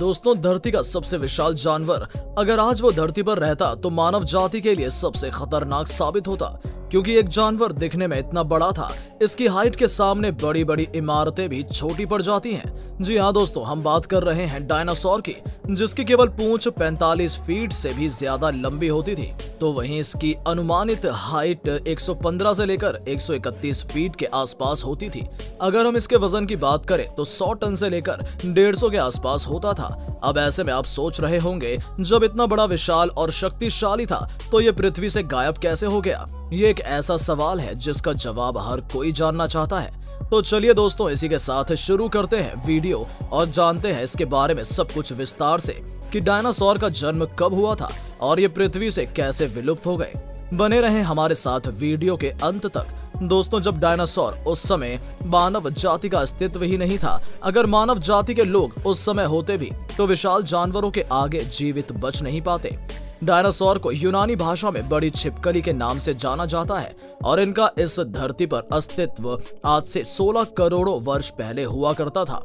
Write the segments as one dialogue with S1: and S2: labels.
S1: दोस्तों, धरती का सबसे विशाल जानवर अगर आज वो धरती पर रहता तो मानव जाति के लिए सबसे खतरनाक साबित होता, क्योंकि एक जानवर दिखने में इतना बड़ा था, इसकी हाइट के सामने बड़ी बड़ी इमारतें भी छोटी पड़ जाती हैं। जी हाँ दोस्तों, हम बात कर रहे हैं डायनासोर की, जिसकी केवल पूंछ 45 फीट से भी ज्यादा लंबी होती थी। तो वहीं इसकी अनुमानित हाइट 115 से लेकर 131 फीट के आसपास होती थी। अगर हम इसके वजन की बात करें तो 100 टन से लेकर 150 के आसपास होता था। अब ऐसे में आप सोच रहे होंगे, जब इतना बड़ा, विशाल और शक्तिशाली था तो ये पृथ्वी से गायब कैसे हो गया? ये एक ऐसा सवाल है जिसका जवाब हर कोई जानना चाहता है। तो चलिए दोस्तों, इसी के साथ शुरू करते हैं वीडियो और जानते हैं इसके बारे में सब कुछ विस्तार से कि डायनासोर का जन्म कब हुआ था और ये पृथ्वी से कैसे विलुप्त हो गए। बने रहें हमारे साथ वीडियो के अंत तक। दोस्तों, जब डायनासोर उस समय मानव जाति का अस्तित्व ही नहीं था, अगर मानव जाति के लोग उस समय होते भी तो विशाल जानवरों के आगे जीवित बच नहीं पाते। डायनासोर को यूनानी भाषा में बड़ी छिपकली के नाम से जाना जाता है और इनका इस धरती पर अस्तित्व आज से 16 करोड़ों वर्ष पहले हुआ करता था।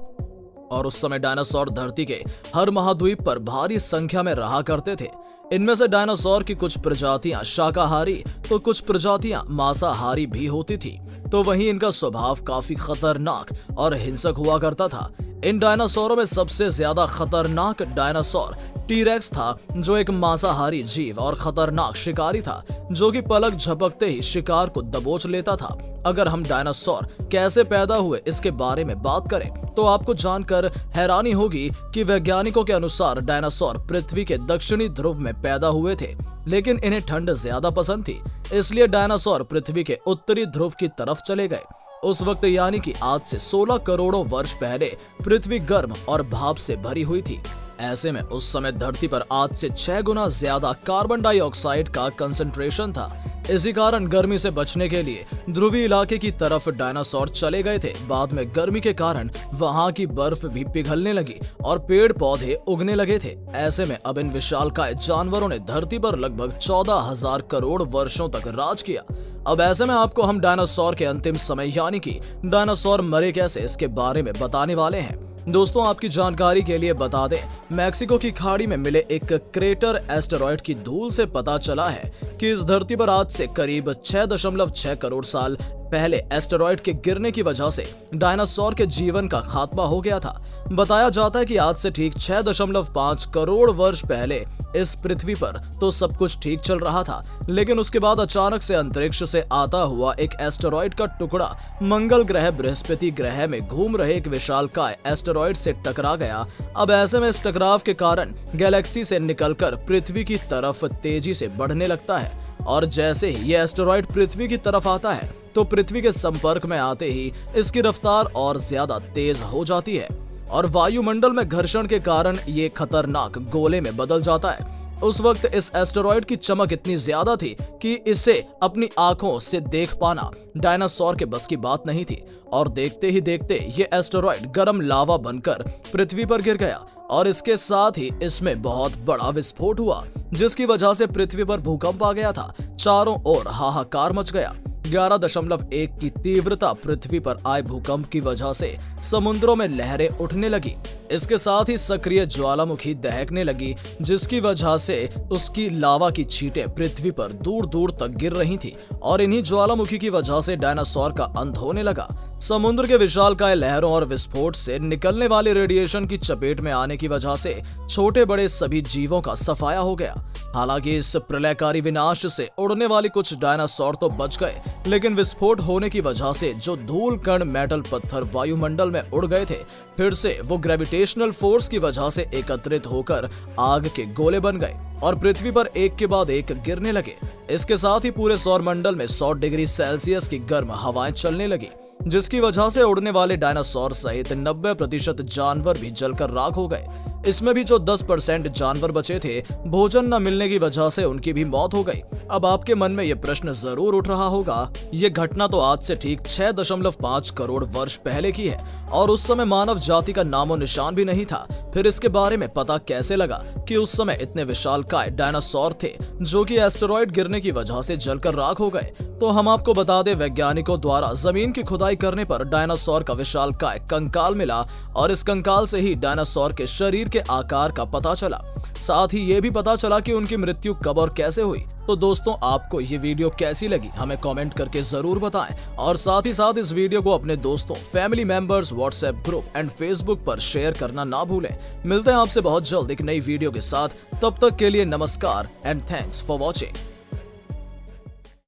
S1: और उस समय डायनासोर धरती के हर महाद्वीप पर भारी संख्या में रहा करते थे। इनमें से डायनासोर की कुछ प्रजातियां शाकाहारी तो कुछ प्रजातियां मांसाहारी भी होती थी। तो वहीं इनका स्वभाव काफी खतरनाक और हिंसक हुआ करता था। इन डायनासोरों में सबसे ज्यादा खतरनाक डायनासोर टीरेक्स था, जो एक मांसाहारी जीव और खतरनाक शिकारी था, जो कि पलक झपकते ही शिकार को दबोच लेता था। अगर हम डायनासोर कैसे पैदा हुए इसके बारे में बात करें तो आपको जानकर हैरानी होगी कि वैज्ञानिकों के अनुसार डायनासोर पृथ्वी के दक्षिणी ध्रुव में पैदा हुए थे, लेकिन इन्हें ठंड ज्यादा पसंद थी, इसलिए डायनासोर पृथ्वी के उत्तरी ध्रुव की तरफ चले गए। उस वक्त यानी कि आज से 16 करोड़ों वर्ष पहले पृथ्वी गर्म और भाप से भरी हुई थी। ऐसे में उस समय धरती पर आज से 6 गुना ज्यादा कार्बन डाइऑक्साइड का कंसंट्रेशन था। इसी कारण गर्मी से बचने के लिए ध्रुवीय इलाके की तरफ डायनासोर चले गए थे। बाद में गर्मी के कारण वहां की बर्फ भी पिघलने लगी और पेड़ पौधे उगने लगे थे। ऐसे में अब इन विशालकाय जानवरों ने धरती पर लगभग 14,000 करोड़ वर्षों तक राज किया। अब ऐसे में आपको हम डायनासोर के अंतिम समय यानी कि डायनासोर मरे कैसे इसके बारे में बताने वाले हैं। दोस्तों, आपकी जानकारी के लिए बता दें, मैक्सिको की खाड़ी में मिले एक क्रेटर एस्टेरॉयड की धूल से पता चला है कि इस धरती पर आज से करीब 6.6 करोड़ साल पहले एस्टेरॉयड के गिरने की वजह से डायनासोर के जीवन का खात्मा हो गया था। बताया जाता है कि आज से ठीक 6.5 करोड़ वर्ष पहले इस पृथ्वी पर तो सब कुछ ठीक चल रहा था, लेकिन उसके बाद अचानक से अंतरिक्ष से आता हुआ एक एस्टेरॉयड का टुकड़ा मंगल ग्रह बृहस्पति ग्रह में घूम रहे एक विशालकाय एस्टेरॉयड से टकरा गया। अब ऐसे में इस टकराव के कारण गैलेक्सी से निकलकर पृथ्वी की तरफ तेजी से बढ़ने लगता है और जैसे ही ये एस्टेरॉयड पृथ्वी की तरफ आता है तो पृथ्वी के संपर्क में आते ही इसकी रफ्तार और ज्यादा तेज हो जाती है और वायुमंडल में घर्षण के कारण ये खतरनाक गोले में बदल जाता है। उस वक्त इस एस्टेरॉयड की चमक इतनी ज्यादा थी कि इसे अपनी आंखों से देख पाना डायनासोर के बस की बात नहीं थी और देखते ही देखते ये एस्टेरॉयड गर्म लावा बनकर पृथ्वी पर गिर गया और इसके साथ ही इसमें बहुत बड़ा विस्फोट हुआ, जिसकी वजह से पृथ्वी पर भूकंप आ गया था। चारों ओर हाहाकार मच गया। 11.1 की तीव्रता पृथ्वी पर आए भूकंप की वजह से समुद्रों में लहरें उठने लगी। इसके साथ ही सक्रिय ज्वालामुखी दहकने लगी, जिसकी वजह से उसकी लावा की छींटें पृथ्वी पर दूर दूर तक गिर रही थी और इन्हीं ज्वालामुखी की वजह से डायनासोर का अंत होने लगा। समुद्र के विशालकाय लहरों और विस्फोट से निकलने वाले रेडिएशन की चपेट में आने की वजह से छोटे बड़े सभी जीवों का सफाया हो गया। हालांकि इस प्रलयकारी विनाश से उड़ने वाली कुछ डायनासोर तो बच गए, लेकिन विस्फोट होने की वजह से जो धूल कण मेटल पत्थर वायुमंडल में उड़ गए थे, फिर से वो ग्रेविटेशनल फोर्स की वजह से एकत्रित होकर आग के गोले बन गए और पृथ्वी पर एक के बाद एक गिरने लगे। इसके साथ ही पूरे सौर मंडल में 100 डिग्री सेल्सियस की गर्म हवाएं चलने लगी, जिसकी वजह से उड़ने वाले डायनासोर सहित 90% जानवर भी जलकर राख हो गए। इसमें भी जो 10% जानवर बचे थे, भोजन न मिलने की वजह से उनकी भी मौत हो गई। अब आपके मन में यह प्रश्न जरूर उठ रहा होगा, ये घटना तो आज से ठीक 6.5 करोड़ वर्ष पहले की है और उस समय मानव जाति का नामो निशान भी नहीं था। फिर इसके बारे में पता कैसे लगा कि उस समय इतने विशालकाय डायनासोर थे जो कि एस्टेरॉयड गिरने की वजह से जलकर राख हो गए? तो हम आपको बता दें, वैज्ञानिकों द्वारा जमीन की खुदाई करने पर डायनासोर का विशालकाय कंकाल मिला और इस कंकाल से ही डायनासोर के शरीर के आकार का पता चला। साथ ही ये भी पता चला कि उनकी मृत्यु कब और कैसे हुई। तो दोस्तों, आपको ये वीडियो कैसी लगी हमें कमेंट करके जरूर बताएं और साथ ही साथ इस वीडियो को अपने दोस्तों, family members, WhatsApp group and Facebook पर शेयर करना ना भूलें। मिलते हैं आपसे बहुत जल्द एक नई वीडियो के साथ। तब तक के लिए नमस्कार एंड थैंक्स फॉर वॉचिंग।